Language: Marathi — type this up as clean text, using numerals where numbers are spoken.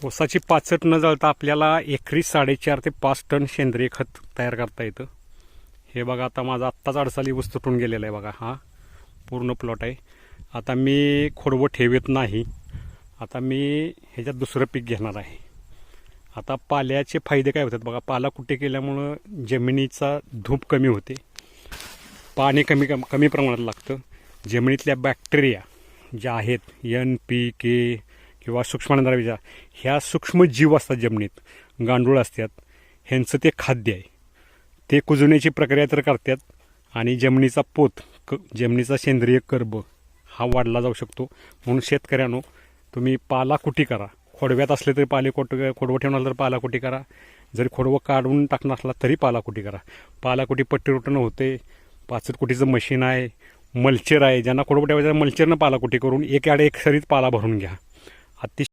ऊसाची पाचट न जळता आपल्याला एकरी 4.5 ते 5 टन सेंद्रिय खत तयार करता येतं. हे बघा, आता माझा आत्ताच अडसाली ऊस तुटून गेलेला आहे बघा. हा पूर्ण प्लॉट आहे. आता मी खोडवं ठेवत नाही. आता मी ह्याच्यात दुसरं पीक घेणार आहे. आता पाल्याचे फायदे काय होतात बघा. पाला कुट्टे केल्यामुळं जमिनीचा धूप कमी होते, पाणी कमी प्रमाणात लागतं. जमिनीतल्या बॅक्टेरिया ज्या आहेत NPK किंवा सूक्ष्मद्रव्य, ह्या सूक्ष्म जीव असतात जमिनीत, गांडूळ असतात, ह्यांचं ते खाद्य आहे. ते कुजवण्याची प्रक्रिया तर करतात आणि जमिनीचा पोत, जमिनीचा सेंद्रिय कर्ब हा वाढला जाऊ शकतो. म्हणून शेतकऱ्यांनो, तुम्ही पालाकुटी करा. खोडव्यात असले तरी खोडवं ठेवणार तर पालाकुटी करा. जरी खोडवं काढून टाकणार असला तरी पालाकुटी करा. पालाकुटी पट्टी रोटणं होते. पाचट कुटीचं मशीन आहे, मल्चर आहे. ज्यांना खोडवं ठेवायचं मल्चरनं पालाकुटी करून एक सरीत पाला भरून घ्या. अतिशय